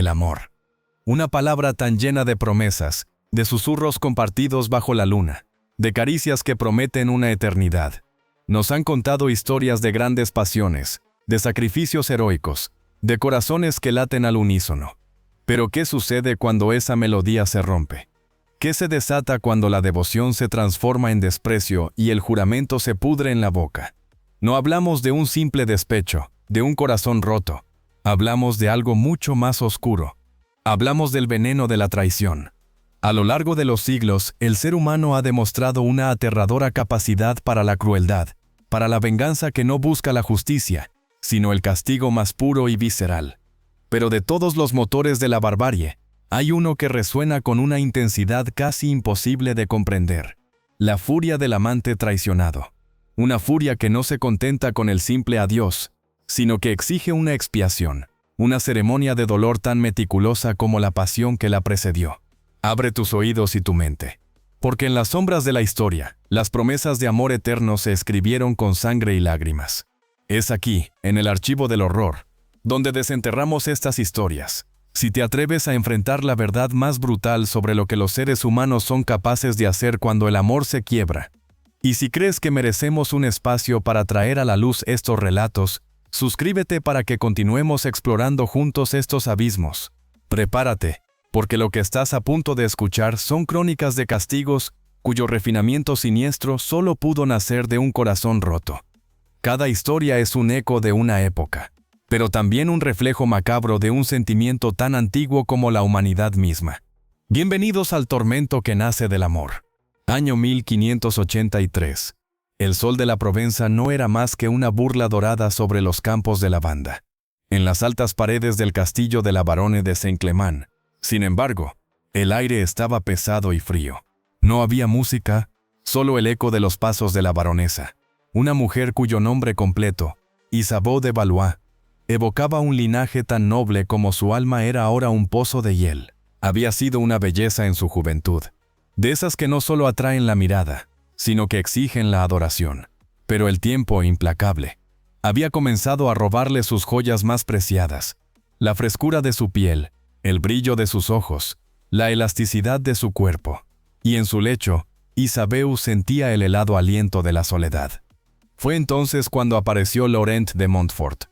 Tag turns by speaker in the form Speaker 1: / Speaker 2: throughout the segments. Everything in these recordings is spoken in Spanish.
Speaker 1: el amor. Una palabra tan llena de promesas, de susurros compartidos bajo la luna, de caricias que prometen una eternidad. Nos han contado historias de grandes pasiones, de sacrificios heroicos, de corazones que laten al unísono. Pero ¿qué sucede cuando esa melodía se rompe? ¿Qué se desata cuando la devoción se transforma en desprecio y el juramento se pudre en la boca? No hablamos de un simple despecho, de un corazón roto. Hablamos de algo mucho más oscuro. Hablamos del veneno de la traición. A lo largo de los siglos, el ser humano ha demostrado una aterradora capacidad para la crueldad, para la venganza que no busca la justicia, sino el castigo más puro y visceral. Pero de todos los motores de la barbarie, hay uno que resuena con una intensidad casi imposible de comprender: la furia del amante traicionado. Una furia que no se contenta con el simple adiós, sino que exige una expiación, una ceremonia de dolor tan meticulosa como la pasión que la precedió. Abre tus oídos y tu mente, porque en las sombras de la historia, las promesas de amor eterno se escribieron con sangre y lágrimas. Es aquí, en el archivo del horror, donde desenterramos estas historias. Si te atreves a enfrentar la verdad más brutal sobre lo que los seres humanos son capaces de hacer cuando el amor se quiebra, y si crees que merecemos un espacio para traer a la luz estos relatos, suscríbete para que continuemos explorando juntos estos abismos. Prepárate, porque lo que estás a punto de escuchar son crónicas de castigos cuyo refinamiento siniestro solo pudo nacer de un corazón roto. Cada historia es un eco de una época, pero también un reflejo macabro de un sentimiento tan antiguo como la humanidad misma. Bienvenidos al tormento que nace del amor. Año 1583. El sol de la Provenza no era más que una burla dorada sobre los campos de lavanda. En las altas paredes del castillo de la Barone de Saint-Clément, sin embargo, el aire estaba pesado y frío. No había música, solo el eco de los pasos de la baronesa, una mujer cuyo nombre completo, Isabeau de Valois, evocaba un linaje tan noble como su alma era ahora un pozo de hiel. Había sido una belleza en su juventud, de esas que no solo atraen la mirada, sino que exigen la adoración. Pero el tiempo, implacable, había comenzado a robarle sus joyas más preciadas: la frescura de su piel, el brillo de sus ojos, la elasticidad de su cuerpo. Y en su lecho, Isabeau sentía el helado aliento de la soledad. Fue entonces cuando apareció Laurent de Montfort.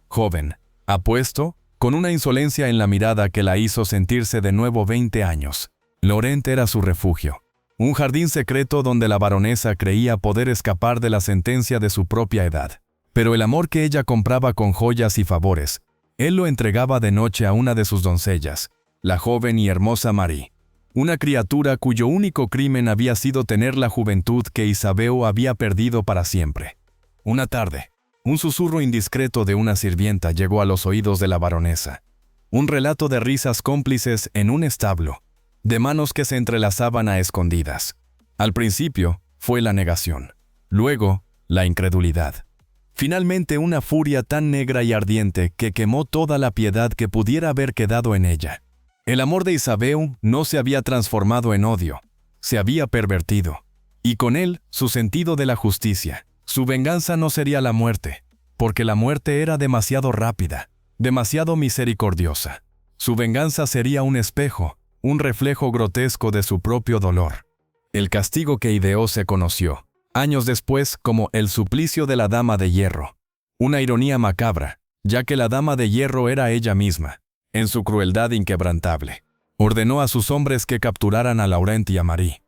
Speaker 1: Joven, apuesto, con una insolencia en la mirada que la hizo sentirse de nuevo 20 años. Laurent era su refugio, un jardín secreto donde la baronesa creía poder escapar de la sentencia de su propia edad. Pero el amor que ella compraba con joyas y favores, él lo entregaba de noche a una de sus doncellas, la joven y hermosa Marie, una criatura cuyo único crimen había sido tener la juventud que Isabeau había perdido para siempre. Una tarde, un susurro indiscreto de una sirvienta llegó a los oídos de la baronesa. Un relato de risas cómplices en un establo, de manos que se entrelazaban a escondidas. Al principio, fue la negación. Luego, la incredulidad. Finalmente, una furia tan negra y ardiente que quemó toda la piedad que pudiera haber quedado en ella. El amor de Isabeau no se había transformado en odio, se había pervertido. Y con él, su sentido de la justicia. Su venganza no sería la muerte, porque la muerte era demasiado rápida, demasiado misericordiosa. Su venganza sería un espejo, un reflejo grotesco de su propio dolor. El castigo que ideó se conoció, años después, como el suplicio de la Dama de Hierro. Una ironía macabra, ya que la Dama de Hierro era ella misma, en su crueldad inquebrantable. Ordenó a sus hombres que capturaran a Laurent y a Marie.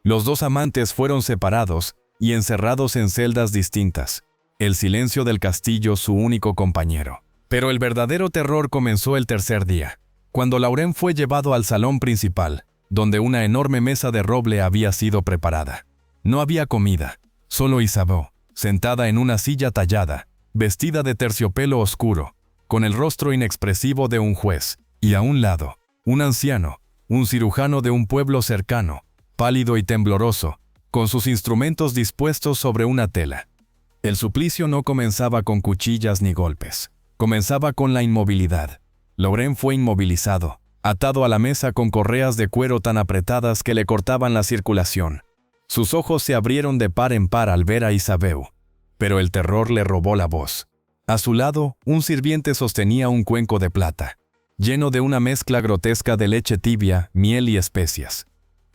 Speaker 1: Los dos amantes fueron separados y encerrados en celdas distintas, el silencio del castillo su único compañero. Pero el verdadero terror comenzó el tercer día, cuando Laurent fue llevado al salón principal, donde una enorme mesa de roble había sido preparada. No había comida, solo Isabeau, sentada en una silla tallada, vestida de terciopelo oscuro, con el rostro inexpresivo de un juez, y a un lado, un anciano, un cirujano de un pueblo cercano, pálido y tembloroso, con sus instrumentos dispuestos sobre una tela. El suplicio no comenzaba con cuchillas ni golpes, comenzaba con la inmovilidad. Laurent fue inmovilizado, atado a la mesa con correas de cuero tan apretadas que le cortaban la circulación. Sus ojos se abrieron de par en par al ver a Isabeau, pero el terror le robó la voz. A su lado, un sirviente sostenía un cuenco de plata. lleno de una mezcla grotesca de leche tibia, miel y especias.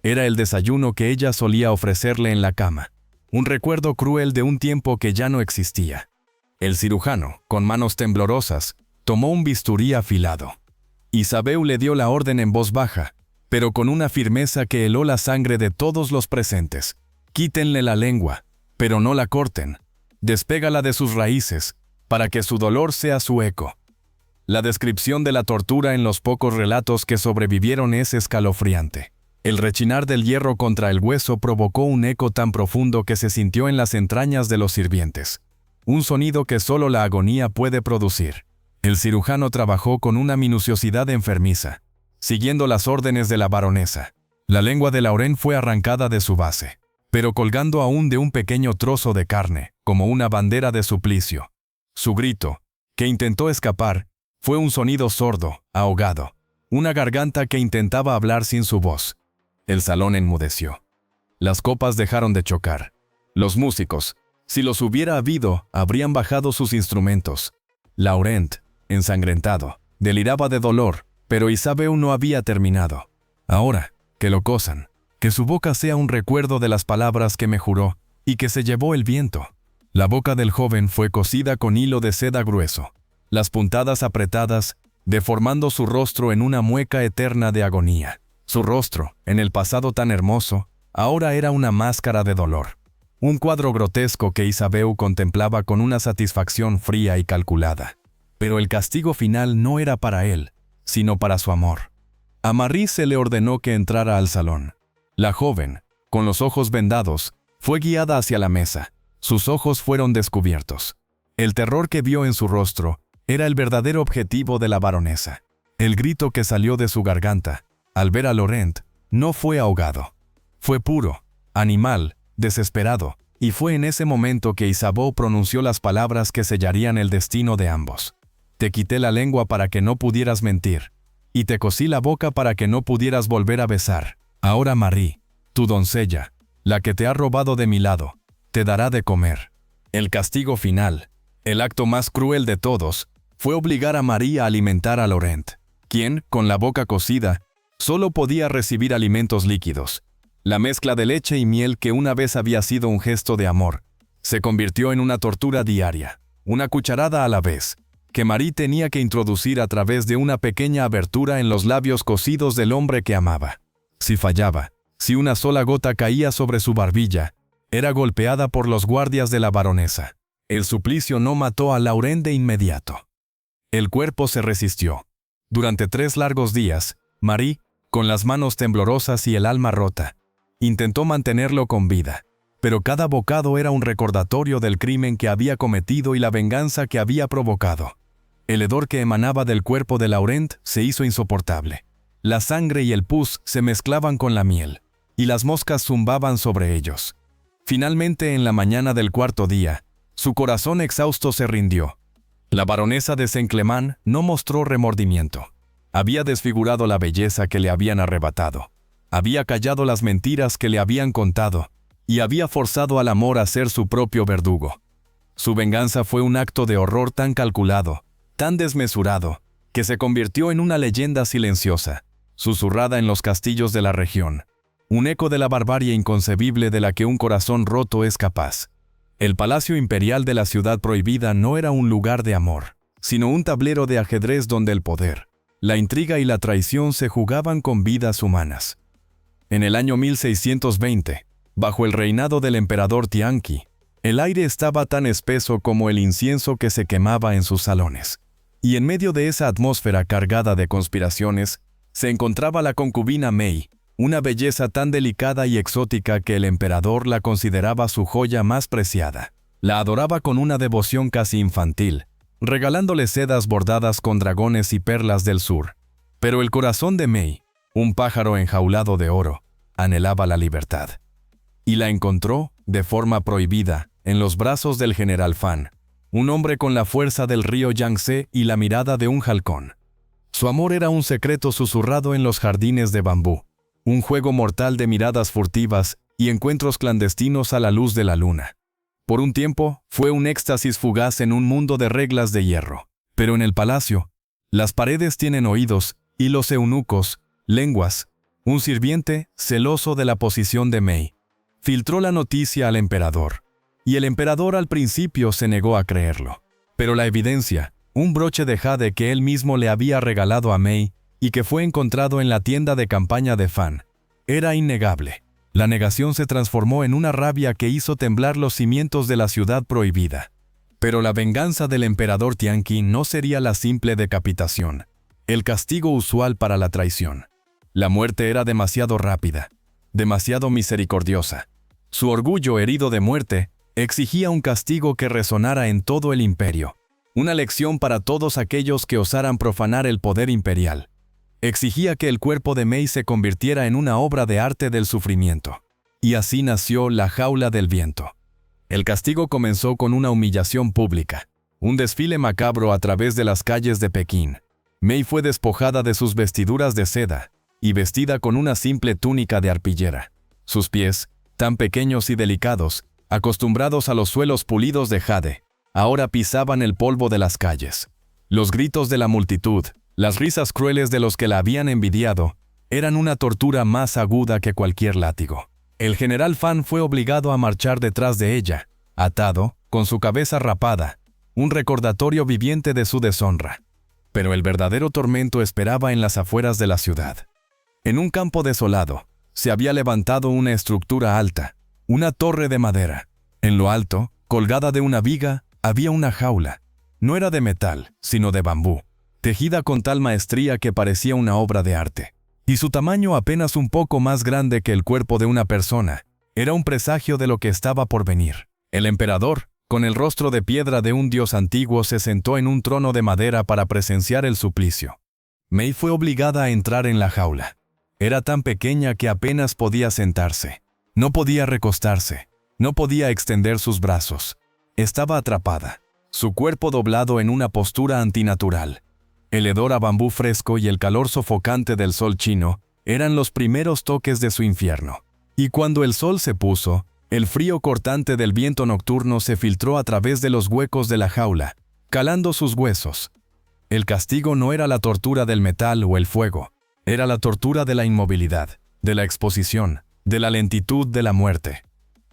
Speaker 1: Era el desayuno que ella solía ofrecerle en la cama, un recuerdo cruel de un tiempo que ya no existía. El cirujano, con manos temblorosas, tomó un bisturí afilado. Isabeu le dio la orden en voz baja, pero con una firmeza que heló la sangre de todos los presentes. Quítenle la lengua, pero no la corten. Despégala de sus raíces, para que su dolor sea su eco. La descripción de la tortura en los pocos relatos que sobrevivieron es escalofriante. El rechinar del hierro contra el hueso provocó un eco tan profundo que se sintió en las entrañas de los sirvientes. Un sonido que solo la agonía puede producir. El cirujano trabajó con una minuciosidad enfermiza, siguiendo las órdenes de la baronesa. La lengua de Laurent fue arrancada de su base, pero colgando aún de un pequeño trozo de carne, como una bandera de suplicio. Su grito, que intentó escapar, fue un sonido sordo, ahogado, una garganta que intentaba hablar sin su voz. El salón enmudeció. Las copas dejaron de chocar. Los músicos, si los hubiera habido, habrían bajado sus instrumentos. Laurent, ensangrentado, deliraba de dolor, pero Isabeu no había terminado. Ahora, que lo cosan, que su boca sea un recuerdo de las palabras que me juró y que se llevó el viento. La boca del joven fue cosida con hilo de seda grueso, las puntadas apretadas, deformando su rostro en una mueca eterna de agonía. Su rostro, en el pasado tan hermoso, ahora era una máscara de dolor. Un cuadro grotesco que Isabeu contemplaba con una satisfacción fría y calculada. Pero el castigo final no era para él, sino para su amor. A Marie se le ordenó que entrara al salón. La joven, con los ojos vendados, fue guiada hacia la mesa. Sus ojos fueron descubiertos. El terror que vio en su rostro era el verdadero objetivo de la baronesa. El grito que salió de su garganta, al ver a Laurent, no fue ahogado. Fue puro, animal, desesperado, y fue en ese momento que Isabeau pronunció las palabras que sellarían el destino de ambos. Te quité la lengua para que no pudieras mentir, y te cosí la boca para que no pudieras volver a besar. Ahora Marie, tu doncella, la que te ha robado de mi lado, te dará de comer. El castigo final, el acto más cruel de todos, fue obligar a Marie a alimentar a Laurent, quien, con la boca cocida, solo podía recibir alimentos líquidos. La mezcla de leche y miel que una vez había sido un gesto de amor, se convirtió en una tortura diaria, una cucharada a la vez, que Marie tenía que introducir a través de una pequeña abertura en los labios cocidos del hombre que amaba. Si fallaba, si una sola gota caía sobre su barbilla, era golpeada por los guardias de la baronesa. El suplicio no mató a Laurent de inmediato. El cuerpo se resistió. Durante 3 largos días, Marie, con las manos temblorosas y el alma rota, intentó mantenerlo con vida, pero cada bocado era un recordatorio del crimen que había cometido y la venganza que había provocado. El hedor que emanaba del cuerpo de Laurent se hizo insoportable. La sangre y el pus se mezclaban con la miel, y las moscas zumbaban sobre ellos. Finalmente, en la mañana del 4.º día, su corazón exhausto se rindió. La baronesa de Saint-Clément no mostró remordimiento. Había desfigurado la belleza que le habían arrebatado. Había callado las mentiras que le habían contado, y había forzado al amor a ser su propio verdugo. Su venganza fue un acto de horror tan calculado, tan desmesurado, que se convirtió en una leyenda silenciosa, susurrada en los castillos de la región. Un eco de la barbarie inconcebible de la que un corazón roto es capaz. El palacio imperial de la ciudad prohibida no era un lugar de amor, sino un tablero de ajedrez donde el poder, la intriga y la traición se jugaban con vidas humanas. En el año 1620, bajo el reinado del emperador Tianqi, el aire estaba tan espeso como el incienso que se quemaba en sus salones. Y en medio de esa atmósfera cargada de conspiraciones, se encontraba la concubina Mei, una belleza tan delicada y exótica que el emperador la consideraba su joya más preciada. La adoraba con una devoción casi infantil, regalándole sedas bordadas con dragones y perlas del sur. Pero el corazón de Mei, un pájaro enjaulado de oro, anhelaba la libertad. Y la encontró, de forma prohibida, en los brazos del general Fan, un hombre con la fuerza del río Yangtze y la mirada de un halcón. Su amor era un secreto susurrado en los jardines de bambú, un juego mortal de miradas furtivas y encuentros clandestinos a la luz de la luna. Por un tiempo, fue un éxtasis fugaz en un mundo de reglas de hierro, pero en el palacio, Las paredes tienen oídos, y los eunucos, lenguas. Un sirviente, celoso de la posición de Mei, filtró la noticia al emperador. Y el emperador al principio se negó a creerlo. Pero la evidencia, un broche de jade que él mismo le había regalado a Mei y que fue encontrado en la tienda de campaña de Fan, era innegable. La negación se transformó en una rabia que hizo temblar los cimientos de la ciudad prohibida. Pero la venganza del emperador Tianqi no sería la simple decapitación, el castigo usual para la traición. La muerte era demasiado rápida, demasiado misericordiosa. Su orgullo herido de muerte exigía un castigo que resonara en todo el imperio. Una lección para todos aquellos que osaran profanar el poder imperial. Exigía que el cuerpo de Mei se convirtiera en una obra de arte del sufrimiento. Y así nació la jaula del viento. El castigo comenzó con una humillación pública, un desfile macabro a través de las calles de Pekín. Mei fue despojada de sus vestiduras de seda y vestida con una simple túnica de arpillera. Sus pies, tan pequeños y delicados, acostumbrados a los suelos pulidos de jade, ahora pisaban el polvo de las calles. Los gritos de la multitud, las risas crueles de los que la habían envidiado, eran una tortura más aguda que cualquier látigo. El general Fan fue obligado a marchar detrás de ella, atado, con su cabeza rapada, un recordatorio viviente de su deshonra. Pero el verdadero tormento esperaba en las afueras de la ciudad. En un campo desolado, se había levantado una estructura alta, una torre de madera. En lo alto, colgada de una viga, había una jaula. No era de metal, sino de bambú, tejida con tal maestría que parecía una obra de arte. Y su tamaño apenas un poco más grande que el cuerpo de una persona, era un presagio de lo que estaba por venir. El emperador, con el rostro de piedra de un dios antiguo, se sentó en un trono de madera para presenciar el suplicio. Mei fue obligada a entrar en la jaula. Era tan pequeña que apenas podía sentarse. No podía recostarse. No podía extender sus brazos. Estaba atrapada, su cuerpo doblado en una postura antinatural. El hedor a bambú fresco y el calor sofocante del sol chino eran los primeros toques de su infierno. Y cuando el sol se puso, el frío cortante del viento nocturno se filtró a través de los huecos de la jaula, calando sus huesos. El castigo no era la tortura del metal o el fuego, era la tortura de la inmovilidad, de la exposición, de la lentitud de la muerte.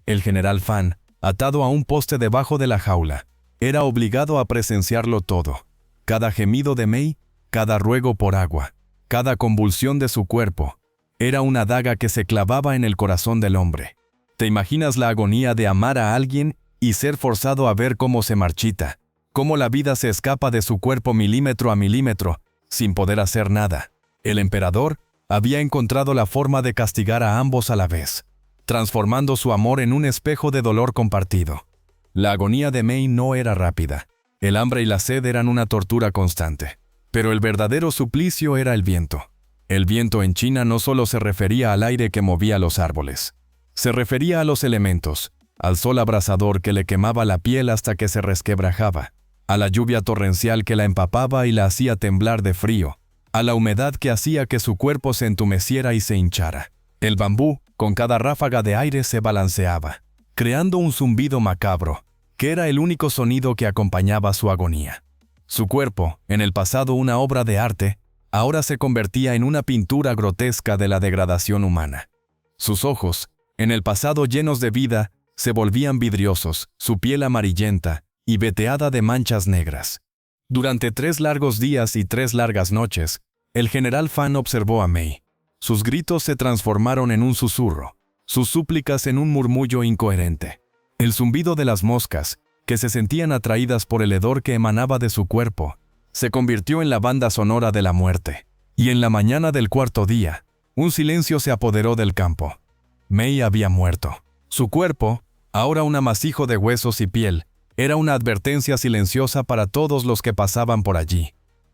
Speaker 1: El general Fan, atado a un poste debajo de la jaula, era obligado a presenciarlo todo. Cada gemido de Mei, cada ruego por agua, cada convulsión de su cuerpo, era una daga que se clavaba en el corazón del hombre. ¿Te imaginas la agonía de amar a alguien y ser forzado a ver cómo se marchita, cómo la vida se escapa de su cuerpo milímetro a milímetro, sin poder hacer nada? El emperador había encontrado la forma de castigar a ambos a la vez, transformando su amor en un espejo de dolor compartido. La agonía de Mei no era rápida. El hambre y la sed eran una tortura constante. Pero el verdadero suplicio era el viento. El viento en China no solo se refería al aire que movía los árboles. Se refería a los elementos, al sol abrasador que le quemaba la piel hasta que se resquebrajaba, a la lluvia torrencial que la empapaba y la hacía temblar de frío, a la humedad que hacía que su cuerpo se entumeciera y se hinchara. El bambú, con cada ráfaga de aire, se balanceaba, creando un zumbido macabro, que era el único sonido que acompañaba su agonía. Su cuerpo, en el pasado una obra de arte, ahora se convertía en una pintura grotesca de la degradación humana. Sus ojos, en el pasado llenos de vida, se volvían vidriosos, su piel amarillenta y veteada de manchas negras. Durante 3 largos días y 3 largas noches, el general Fan observó a Mei. Sus gritos se transformaron en un susurro, sus súplicas en un murmullo incoherente. El zumbido de las moscas, que se sentían atraídas por el hedor que emanaba de su cuerpo, se convirtió en la banda sonora de la muerte. Y en la mañana del 4.º día, un silencio se apoderó del campo. Mei había muerto. Su cuerpo, ahora un amasijo de huesos y piel, era una advertencia silenciosa para todos los que pasaban por allí.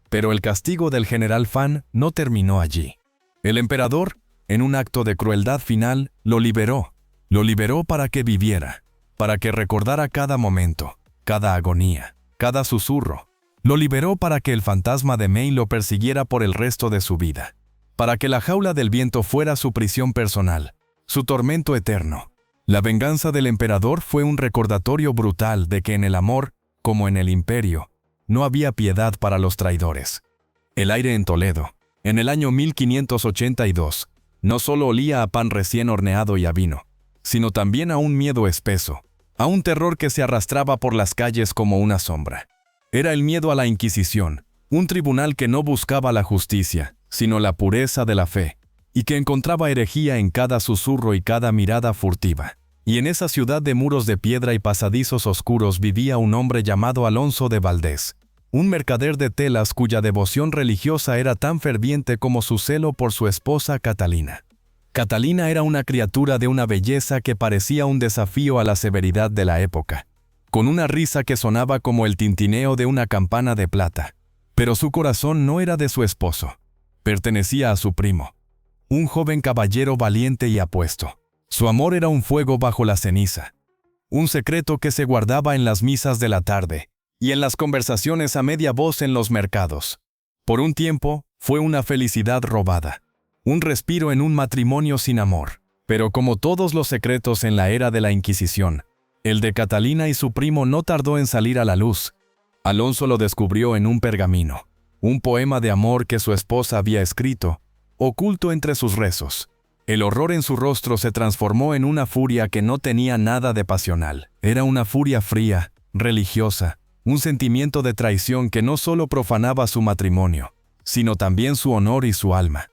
Speaker 1: Pero el castigo del general Fan no terminó allí. El emperador, en un acto de crueldad final, lo liberó. Lo liberó para que viviera, para que recordara cada momento, cada agonía, cada susurro. Lo liberó para que el fantasma de Mei lo persiguiera por el resto de su vida. Para que la jaula del viento fuera su prisión personal, su tormento eterno. La venganza del emperador fue un recordatorio brutal de que en el amor, como en el imperio, no había piedad para los traidores. El aire en Toledo, en el año 1582, no solo olía a pan recién horneado y a vino, sino también a un miedo espeso, a un terror que se arrastraba por las calles como una sombra. Era el miedo a la Inquisición, un tribunal que no buscaba la justicia, sino la pureza de la fe, y que encontraba herejía en cada susurro y cada mirada furtiva. Y en esa ciudad de muros de piedra y pasadizos oscuros vivía un hombre llamado Alonso de Valdés, un mercader de telas cuya devoción religiosa era tan ferviente como su celo por su esposa Catalina. Catalina era una criatura de una belleza que parecía un desafío a la severidad de la época, con una risa que sonaba como el tintineo de una campana de plata. Pero su corazón no era de su esposo, pertenecía a su primo, un joven caballero valiente y apuesto. Su amor era un fuego bajo la ceniza, un secreto que se guardaba en las misas de la tarde y en las conversaciones a media voz en los mercados. Por un tiempo, fue una felicidad robada, un respiro en un matrimonio sin amor. Pero como todos los secretos en la era de la Inquisición, el de Catalina y su primo no tardó en salir a la luz. Alonso lo descubrió en un pergamino, un poema de amor que su esposa había escrito, oculto entre sus rezos. El horror en su rostro se transformó en una furia que no tenía nada de pasional. Era una furia fría, religiosa, un sentimiento de traición que no solo profanaba su matrimonio, sino también su honor y su alma.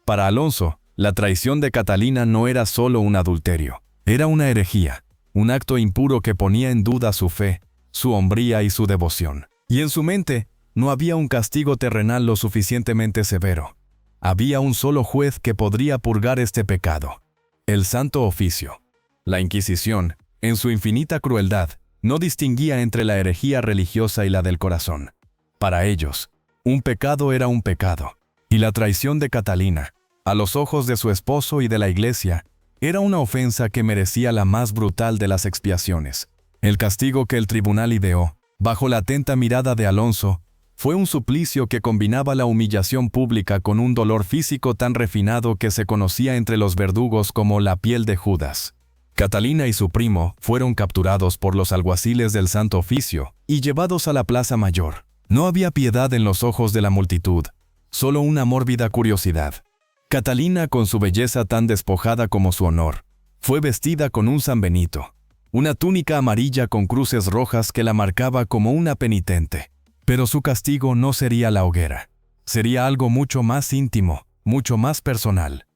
Speaker 1: Para Alonso, la traición de Catalina no era solo un adulterio, era una herejía, un acto impuro que ponía en duda su fe, su hombría y su devoción. Y en su mente, no había un castigo terrenal lo suficientemente severo. Había un solo juez que podría purgar este pecado: el Santo Oficio. La Inquisición, en su infinita crueldad, no distinguía entre la herejía religiosa y la del corazón. Para ellos, un pecado era un pecado, y la traición de Catalina, a los ojos de su esposo y de la Iglesia, era una ofensa que merecía la más brutal de las expiaciones. El castigo que el tribunal ideó, bajo la atenta mirada de Alonso, fue un suplicio que combinaba la humillación pública con un dolor físico tan refinado que se conocía entre los verdugos como la piel de Judas. Catalina y su primo fueron capturados por los alguaciles del Santo Oficio y llevados a la Plaza Mayor. No había piedad en los ojos de la multitud, solo una mórbida curiosidad. Catalina, con su belleza tan despojada como su honor, fue vestida con un San Benito, una túnica amarilla con cruces rojas que la marcaba como una penitente. Pero su castigo no sería la hoguera. Sería algo mucho más íntimo, mucho más personal.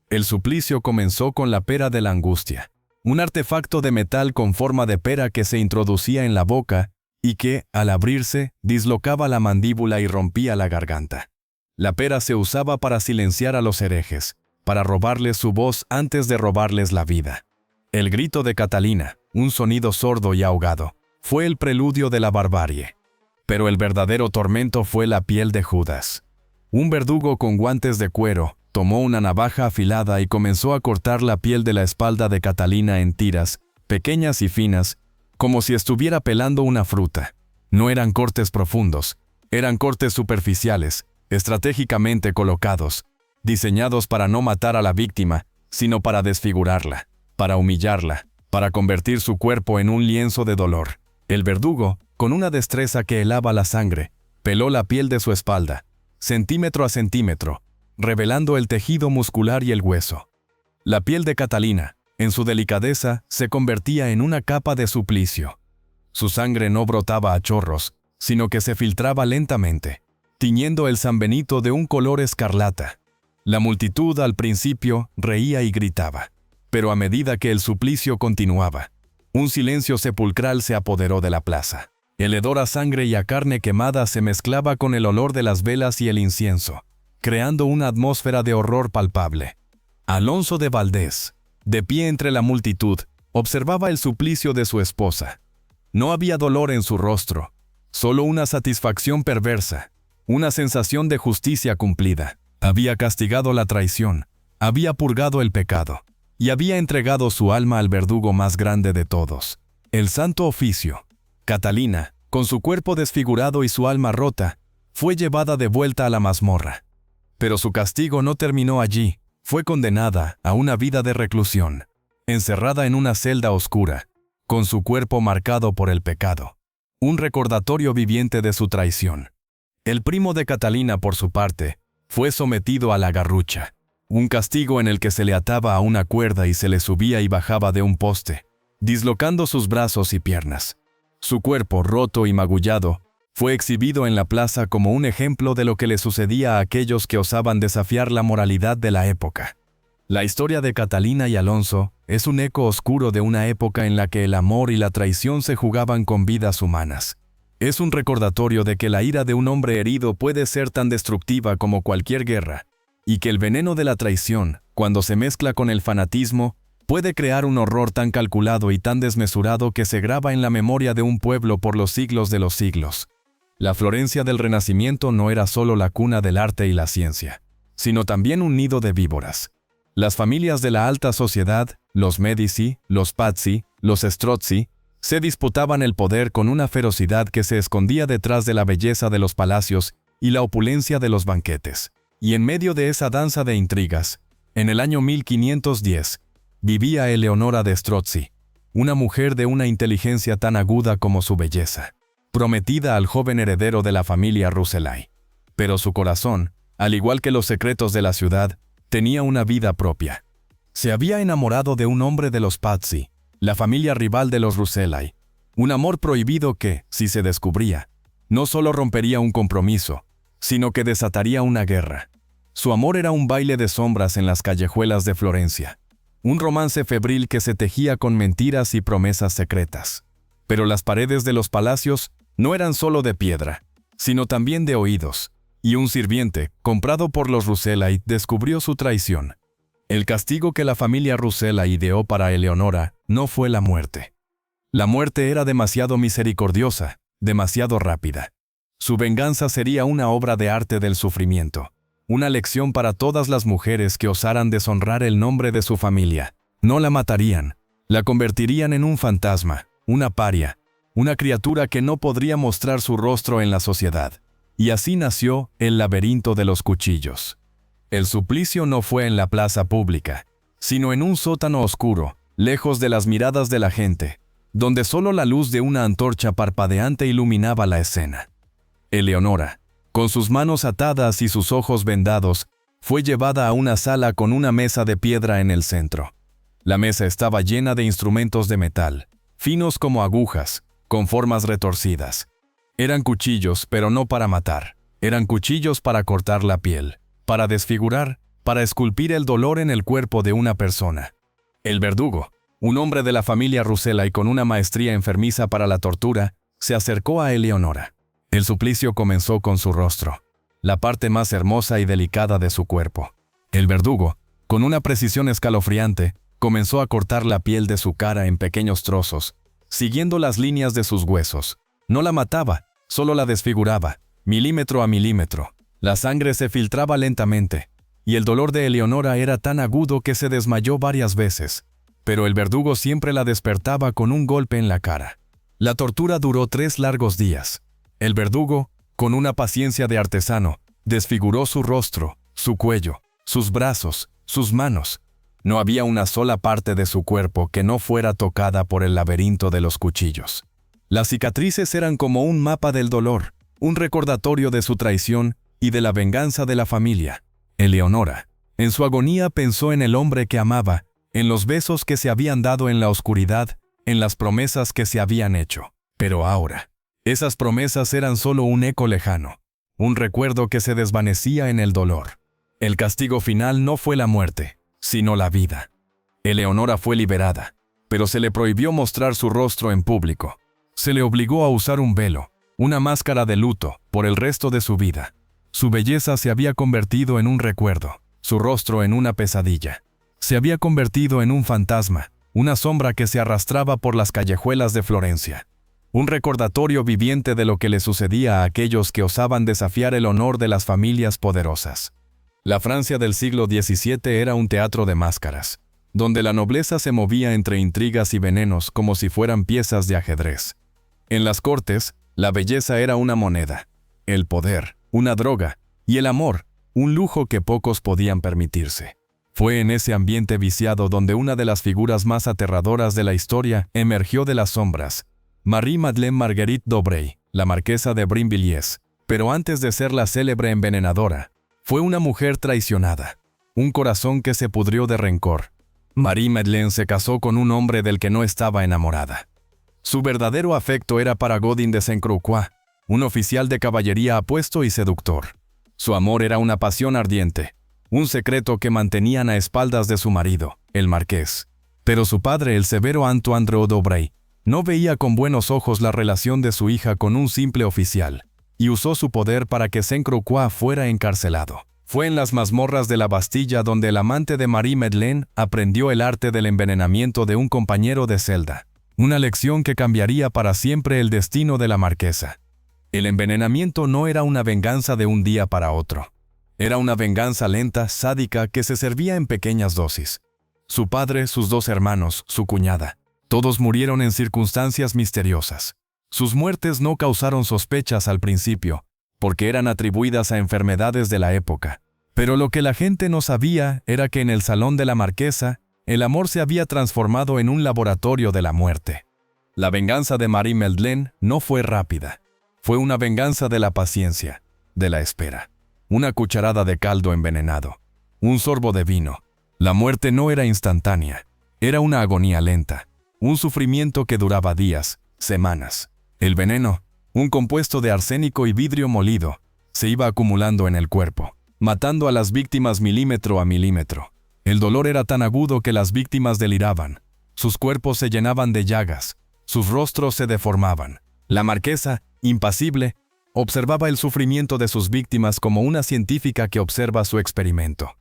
Speaker 1: El suplicio comenzó con la pera de la angustia, un artefacto de metal con forma de pera que se introducía en la boca y que, al abrirse, dislocaba la mandíbula y rompía la garganta. La pera se usaba para silenciar a los herejes, para robarles su voz antes de robarles la vida. El grito de Catalina, un sonido sordo y ahogado, fue el preludio de la barbarie. Pero el verdadero tormento fue la piel de Judas. Un verdugo con guantes de cuero tomó una navaja afilada y comenzó a cortar la piel de la espalda de Catalina en tiras, pequeñas y finas, como si estuviera pelando una fruta. No eran cortes profundos, eran cortes superficiales, estratégicamente colocados, diseñados para no matar a la víctima, sino para desfigurarla, para humillarla, para convertir su cuerpo en un lienzo de dolor. El verdugo, con una destreza que helaba la sangre, peló la piel de su espalda, centímetro a centímetro, revelando el tejido muscular y el hueso. La piel de Catalina, en su delicadeza, se convertía en una capa de suplicio. Su sangre no brotaba a chorros, sino que se filtraba lentamente, tiñendo el San Benito de un color escarlata. La multitud al principio reía y gritaba, pero a medida que el suplicio continuaba, un silencio sepulcral se apoderó de la plaza. El hedor a sangre y a carne quemada se mezclaba con el olor de las velas y el incienso, creando una atmósfera de horror palpable. Alonso de Valdés, de pie entre la multitud, observaba el suplicio de su esposa. No había dolor en su rostro, solo una satisfacción perversa, una sensación de justicia cumplida. Había castigado la traición, había purgado el pecado, y había entregado su alma al verdugo más grande de todos, el Santo Oficio. Catalina, con su cuerpo desfigurado y su alma rota, fue llevada de vuelta a la mazmorra. Pero su castigo no terminó allí, fue condenada a una vida de reclusión, encerrada en una celda oscura, con su cuerpo marcado por el pecado, un recordatorio viviente de su traición. El primo de Catalina, por su parte, fue sometido a la garrucha, un castigo en el que se le ataba a una cuerda y se le subía y bajaba de un poste, dislocando sus brazos y piernas. Su cuerpo, roto y magullado, fue exhibido en la plaza como un ejemplo de lo que le sucedía a aquellos que osaban desafiar la moralidad de la época. La historia de Catalina y Alonso es un eco oscuro de una época en la que el amor y la traición se jugaban con vidas humanas. Es un recordatorio de que la ira de un hombre herido puede ser tan destructiva como cualquier guerra, y que el veneno de la traición, cuando se mezcla con el fanatismo, puede crear un horror tan calculado y tan desmesurado que se graba en la memoria de un pueblo por los siglos de los siglos. La Florencia del Renacimiento no era solo la cuna del arte y la ciencia, sino también un nido de víboras. Las familias de la alta sociedad, los Medici, los Pazzi, los Strozzi, se disputaban el poder con una ferocidad que se escondía detrás de la belleza de los palacios y la opulencia de los banquetes. Y en medio de esa danza de intrigas, en el año 1510, vivía Eleonora de Strozzi, una mujer de una inteligencia tan aguda como su belleza, prometida al joven heredero de la familia Rucellai. Pero su corazón, al igual que los secretos de la ciudad, tenía una vida propia. Se había enamorado de un hombre de los Pazzi, la familia rival de los Rucellai, un amor prohibido que, si se descubría, no solo rompería un compromiso, sino que desataría una guerra. Su amor era un baile de sombras en las callejuelas de Florencia, un romance febril que se tejía con mentiras y promesas secretas. Pero las paredes de los palacios no eran solo de piedra, sino también de oídos, y un sirviente, comprado por los Rucellai, descubrió su traición. El castigo que la familia Rucellai ideó para Eleonora no fue la muerte. La muerte era demasiado misericordiosa, demasiado rápida. Su venganza sería una obra de arte del sufrimiento, una lección para todas las mujeres que osaran deshonrar el nombre de su familia. No la matarían, la convertirían en un fantasma, una paria, una criatura que no podría mostrar su rostro en la sociedad. Y así nació el laberinto de los cuchillos. El suplicio no fue en la plaza pública, sino en un sótano oscuro, lejos de las miradas de la gente, donde solo la luz de una antorcha parpadeante iluminaba la escena. Eleonora, con sus manos atadas y sus ojos vendados, fue llevada a una sala con una mesa de piedra en el centro. La mesa estaba llena de instrumentos de metal, finos como agujas, con formas retorcidas. Eran cuchillos, pero no para matar. Eran cuchillos para cortar la piel, para desfigurar, para esculpir el dolor en el cuerpo de una persona. El verdugo, un hombre de la familia Rucellai con una maestría enfermiza para la tortura, se acercó a Eleonora. El suplicio comenzó con su rostro, la parte más hermosa y delicada de su cuerpo. El verdugo, con una precisión escalofriante, comenzó a cortar la piel de su cara en pequeños trozos, siguiendo las líneas de sus huesos. No la mataba, solo la desfiguraba, milímetro a milímetro. La sangre se filtraba lentamente, y el dolor de Eleonora era tan agudo que se desmayó varias veces, pero el verdugo siempre la despertaba con un golpe en la cara. La tortura duró 3 largos días. El verdugo, con una paciencia de artesano, desfiguró su rostro, su cuello, sus brazos, sus manos. No había una sola parte de su cuerpo que no fuera tocada por el laberinto de los cuchillos. Las cicatrices eran como un mapa del dolor, un recordatorio de su traición y de la venganza de la familia. Eleonora, en su agonía, pensó en el hombre que amaba, en los besos que se habían dado en la oscuridad, en las promesas que se habían hecho. Pero ahora, esas promesas eran solo un eco lejano, un recuerdo que se desvanecía en el dolor. El castigo final no fue la muerte, sino la vida. Eleonora fue liberada, pero se le prohibió mostrar su rostro en público. Se le obligó a usar un velo, una máscara de luto, por el resto de su vida. Su belleza se había convertido en un recuerdo, su rostro en una pesadilla. Se había convertido en un fantasma, una sombra que se arrastraba por las callejuelas de Florencia. Un recordatorio viviente de lo que le sucedía a aquellos que osaban desafiar el honor de las familias poderosas. La Francia del siglo XVII era un teatro de máscaras, donde la nobleza se movía entre intrigas y venenos como si fueran piezas de ajedrez. En las cortes, la belleza era una moneda, el poder, una droga, y el amor, un lujo que pocos podían permitirse. Fue en ese ambiente viciado donde una de las figuras más aterradoras de la historia emergió de las sombras, Marie-Madeleine Marguerite d'Aubray, la marquesa de Brinvilliers, Pero antes de ser la célebre envenenadora, fue una mujer traicionada, un corazón que se pudrió de rencor. Marie-Madeleine se casó con un hombre del que no estaba enamorada. Su verdadero afecto era para Godin de Saint-Croix, un oficial de caballería apuesto y seductor. Su amor era una pasión ardiente, un secreto que mantenían a espaldas de su marido, el marqués. Pero su padre, el severo Antoine d'Aubray, no veía con buenos ojos la relación de su hija con un simple oficial, y usó su poder para que Saint-Croix fuera encarcelado. Fue en las mazmorras de la Bastilla donde el amante de Marie-Madeleine aprendió el arte del envenenamiento de un compañero de celda, una lección que cambiaría para siempre el destino de la marquesa. El envenenamiento no era una venganza de un día para otro. Era una venganza lenta, sádica, que se servía en pequeñas dosis. Su padre, sus 2 hermanos, su cuñada, todos murieron en circunstancias misteriosas. Sus muertes no causaron sospechas al principio, porque eran atribuidas a enfermedades de la época. Pero lo que la gente no sabía era que en el salón de la marquesa, el amor se había transformado en un laboratorio de la muerte. La venganza de Marie-Madeleine no fue rápida. Fue una venganza de la paciencia, de la espera. Una cucharada de caldo envenenado, un sorbo de vino. La muerte no era instantánea, era una agonía lenta, un sufrimiento que duraba días, semanas. El veneno, un compuesto de arsénico y vidrio molido, se iba acumulando en el cuerpo, matando a las víctimas milímetro a milímetro. El dolor era tan agudo que las víctimas deliraban. Sus cuerpos se llenaban de llagas, sus rostros se deformaban. La marquesa, impasible, observaba el sufrimiento de sus víctimas como una científica que observa su experimento.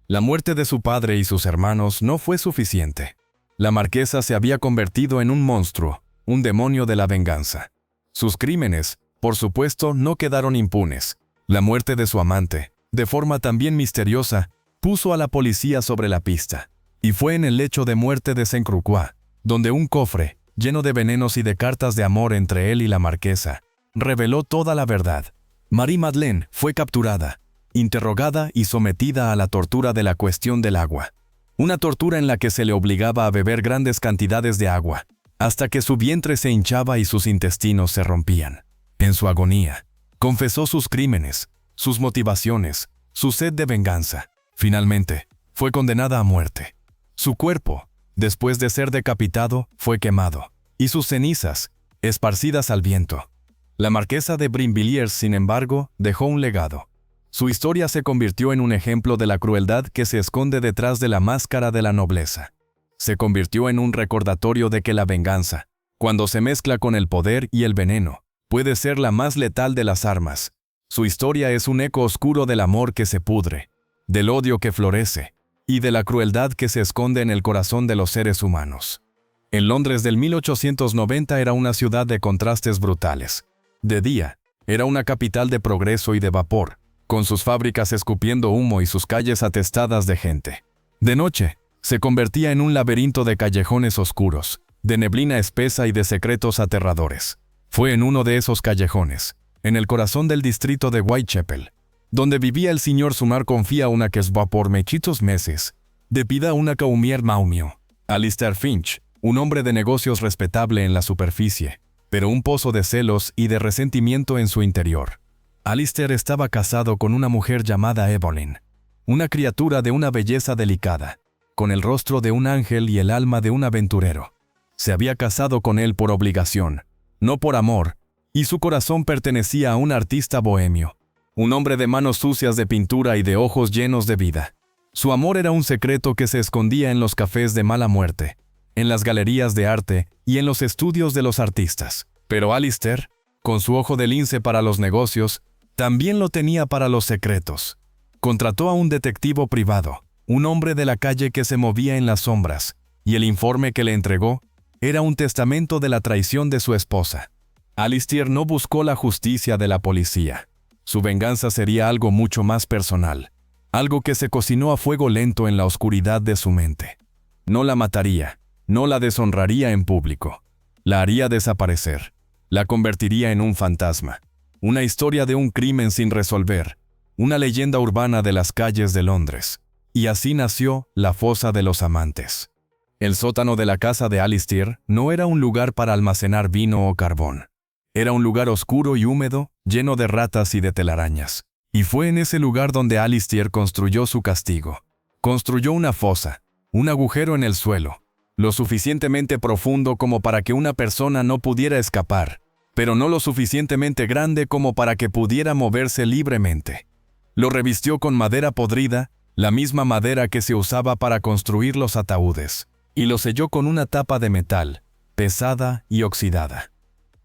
Speaker 1: La muerte de su padre y sus hermanos no fue suficiente. La marquesa se había convertido en un monstruo, un demonio de la venganza. Sus crímenes, por supuesto, no quedaron impunes. La muerte de su amante, de forma también misteriosa, puso a la policía sobre la pista. Y fue en el lecho de muerte de Saint-Croix, donde un cofre, lleno de venenos y de cartas de amor entre él y la marquesa, reveló toda la verdad. Marie-Madeleine fue capturada, interrogada y sometida a la tortura de la cuestión del agua. Una tortura en la que se le obligaba a beber grandes cantidades de agua, hasta que su vientre se hinchaba y sus intestinos se rompían. En su agonía, confesó sus crímenes, sus motivaciones, su sed de venganza. Finalmente, fue condenada a muerte. Su cuerpo, después de ser decapitado, fue quemado, y sus cenizas, esparcidas al viento. La marquesa de Brinvilliers, sin embargo, dejó un legado. Su historia se convirtió en un ejemplo de la crueldad que se esconde detrás de la máscara de la nobleza. Se convirtió en un recordatorio de que la venganza, cuando se mezcla con el poder y el veneno, puede ser la más letal de las armas. Su historia es un eco oscuro del amor que se pudre, del odio que florece, y de la crueldad que se esconde en el corazón de los seres humanos. En Londres del 1890 era una ciudad de contrastes brutales. De día, era una capital de progreso y de vapor, con sus fábricas escupiendo humo y sus calles atestadas de gente. De noche, se convertía en un laberinto de callejones oscuros, de neblina espesa y de secretos aterradores. Fue en uno de esos callejones, en el corazón del distrito de Whitechapel, donde vivía el señor Sumar confía una que es va por mechitos meses, de pida una caumier maumio. Alistair Finch, un hombre de negocios respetable en la superficie, pero un pozo de celos y de resentimiento en su interior. Alistair estaba casado con una mujer llamada Evelyn, una criatura de una belleza delicada, con el rostro de un ángel y el alma de un aventurero. Se había casado con él por obligación, no por amor, y su corazón pertenecía a un artista bohemio, un hombre de manos sucias de pintura y de ojos llenos de vida. Su amor era un secreto que se escondía en los cafés de mala muerte, en las galerías de arte y en los estudios de los artistas. Pero Alistair, con su ojo de lince para los negocios, también lo tenía para los secretos. Contrató a un detectivo privado, un hombre de la calle que se movía en las sombras, y el informe que le entregó era un testamento de la traición de su esposa. Alistair no buscó la justicia de la policía. Su venganza sería algo mucho más personal, algo que se cocinó a fuego lento en la oscuridad de su mente. No la mataría, no la deshonraría en público. La haría desaparecer, la convertiría en un fantasma, una historia de un crimen sin resolver, una leyenda urbana de las calles de Londres. Y así nació la fosa de los amantes. El sótano de la casa de Alistair no era un lugar para almacenar vino o carbón. Era un lugar oscuro y húmedo, lleno de ratas y de telarañas. Y fue en ese lugar donde Alistair construyó su castigo. Construyó una fosa, un agujero en el suelo, lo suficientemente profundo como para que una persona no pudiera escapar, pero no lo suficientemente grande como para que pudiera moverse libremente. Lo revistió con madera podrida, la misma madera que se usaba para construir los ataúdes, y lo selló con una tapa de metal, pesada y oxidada.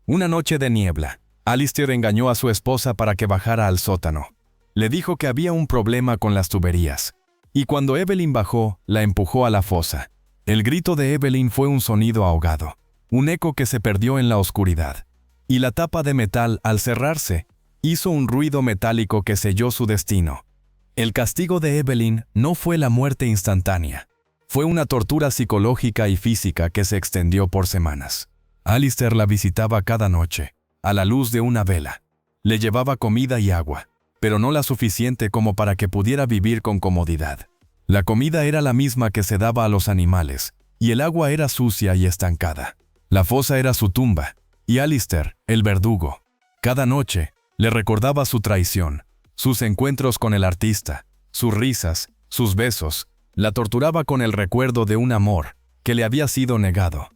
Speaker 1: Una noche de niebla, Alistair engañó a su esposa para que bajara al sótano. Le dijo que había un problema con las tuberías, y cuando Evelyn bajó, la empujó a la fosa. El grito de Evelyn fue un sonido ahogado, un eco que se perdió en la oscuridad, y la tapa de metal, al cerrarse, hizo un ruido metálico que selló su destino. El castigo de Evelyn no fue la muerte instantánea, fue una tortura psicológica y física que se extendió por semanas. Alistair la visitaba cada noche, a la luz de una vela. Le llevaba comida y agua, pero no la suficiente como para que pudiera vivir con comodidad. La comida era la misma que se daba a los animales, y el agua era sucia y estancada. La fosa era su tumba, y Alistair, el verdugo, cada noche, le recordaba su traición, sus encuentros con el artista, sus risas, sus besos, la torturaba con el recuerdo de un amor que le había sido negado.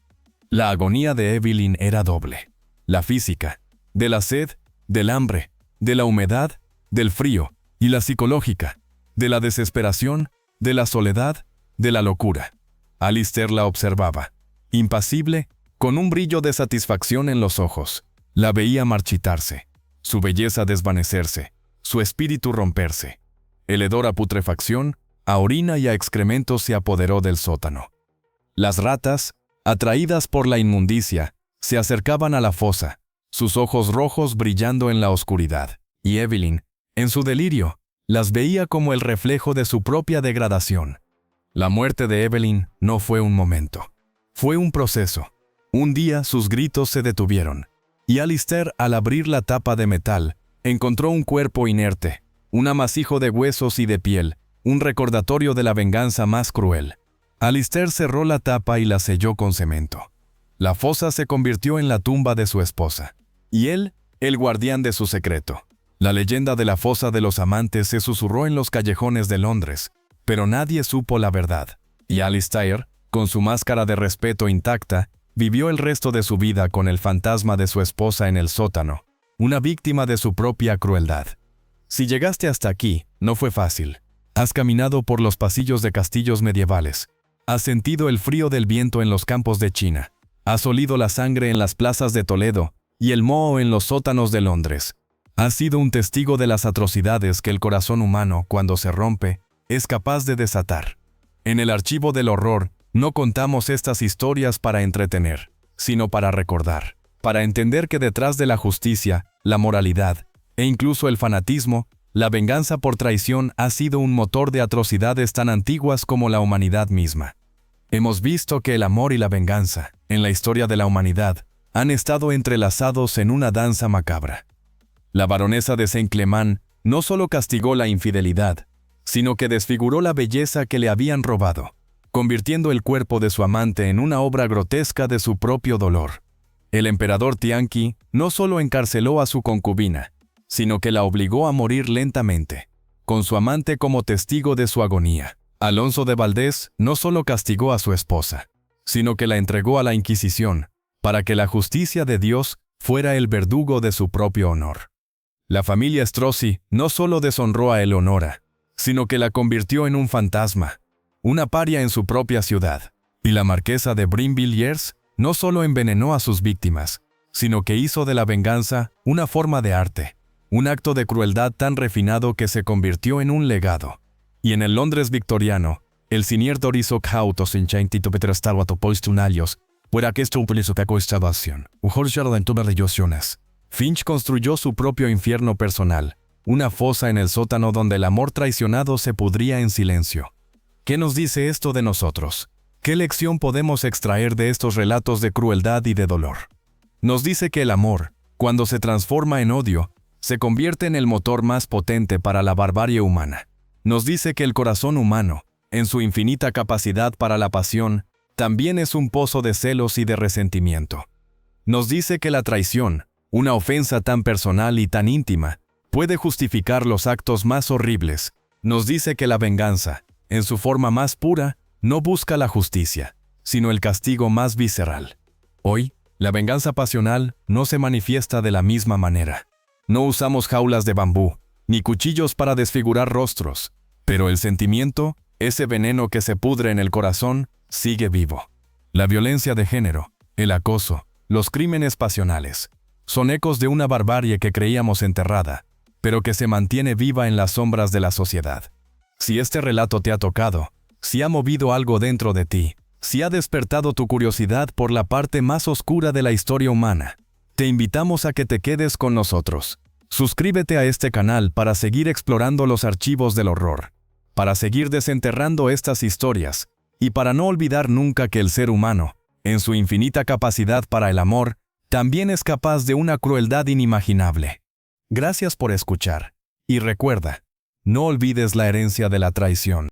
Speaker 1: La agonía de Evelyn era doble. La física, de la sed, del hambre, de la humedad, del frío, y la psicológica, de la desesperación, de la soledad, de la locura. Alistair la observaba, impasible, con un brillo de satisfacción en los ojos. La veía marchitarse, su belleza desvanecerse, su espíritu romperse. El hedor a putrefacción, a orina y a excrementos se apoderó del sótano. Las ratas, atraídas por la inmundicia, se acercaban a la fosa, sus ojos rojos brillando en la oscuridad, y Evelyn, en su delirio, las veía como el reflejo de su propia degradación. La muerte de Evelyn no fue un momento, fue un proceso. Un día sus gritos se detuvieron, y Alistair, al abrir la tapa de metal, encontró un cuerpo inerte, un amasijo de huesos y de piel, un recordatorio de la venganza más cruel. Alistair cerró la tapa y la selló con cemento. La fosa se convirtió en la tumba de su esposa, y él, el guardián de su secreto. La leyenda de la fosa de los amantes se susurró en los callejones de Londres, pero nadie supo la verdad. Y Alistair, con su máscara de respeto intacta, vivió el resto de su vida con el fantasma de su esposa en el sótano, una víctima de su propia crueldad. Si llegaste hasta aquí, no fue fácil. Has caminado por los pasillos de castillos medievales. Has sentido el frío del viento en los campos de China. Has olido la sangre en las plazas de Toledo y el moho en los sótanos de Londres. Has sido un testigo de las atrocidades que el corazón humano, cuando se rompe, es capaz de desatar. En el archivo del horror, no contamos estas historias para entretener, sino para recordar, para entender que detrás de la justicia, la moralidad, e incluso el fanatismo, la venganza por traición ha sido un motor de atrocidades tan antiguas como la humanidad misma. Hemos visto que el amor y la venganza, en la historia de la humanidad, han estado entrelazados en una danza macabra. La baronesa de Saint-Clement no solo castigó la infidelidad, sino que desfiguró la belleza que le habían robado, convirtiendo el cuerpo de su amante en una obra grotesca de su propio dolor. El emperador Tianqi no solo encarceló a su concubina, sino que la obligó a morir lentamente, con su amante como testigo de su agonía. Alonso de Valdés no solo castigó a su esposa, sino que la entregó a la Inquisición, para que la justicia de Dios fuera el verdugo de su propio honor. La familia Strozzi no solo deshonró a Eleonora, sino que la convirtió en un fantasma, una paria en su propia ciudad. Y la marquesa de Brinvilliers no solo envenenó a sus víctimas, sino que hizo de la venganza una forma de arte, un acto de crueldad tan refinado que se convirtió en un legado. Y en el Londres victoriano, el sinier Dorisok Hautos en Chaintito Petrastalwato Poistunalios, fuera que esto utilizó caco estabación, Ujorjar en todas religiones. Finch construyó su propio infierno personal, una fosa en el sótano donde el amor traicionado se pudría en silencio. ¿Qué nos dice esto de nosotros? ¿Qué lección podemos extraer de estos relatos de crueldad y de dolor? Nos dice que el amor, cuando se transforma en odio, se convierte en el motor más potente para la barbarie humana. Nos dice que el corazón humano, en su infinita capacidad para la pasión, también es un pozo de celos y de resentimiento. Nos dice que la traición, Una ofensa tan personal y tan íntima puede justificar los actos más horribles. Nos dice que la venganza, en su forma más pura, no busca la justicia, sino el castigo más visceral. Hoy, la venganza pasional no se manifiesta de la misma manera. No usamos jaulas de bambú, ni cuchillos para desfigurar rostros, pero el sentimiento, ese veneno que se pudre en el corazón, sigue vivo. La violencia de género, el acoso, los crímenes pasionales, son ecos de una barbarie que creíamos enterrada, pero que se mantiene viva en las sombras de la sociedad. Si este relato te ha tocado, si ha movido algo dentro de ti, si ha despertado tu curiosidad por la parte más oscura de la historia humana, te invitamos a que te quedes con nosotros. Suscríbete a este canal para seguir explorando los archivos del horror, para seguir desenterrando estas historias, y para no olvidar nunca que el ser humano, en su infinita capacidad para el amor, también es capaz de una crueldad inimaginable. Gracias por escuchar. Y recuerda, no olvides la herencia de la traición.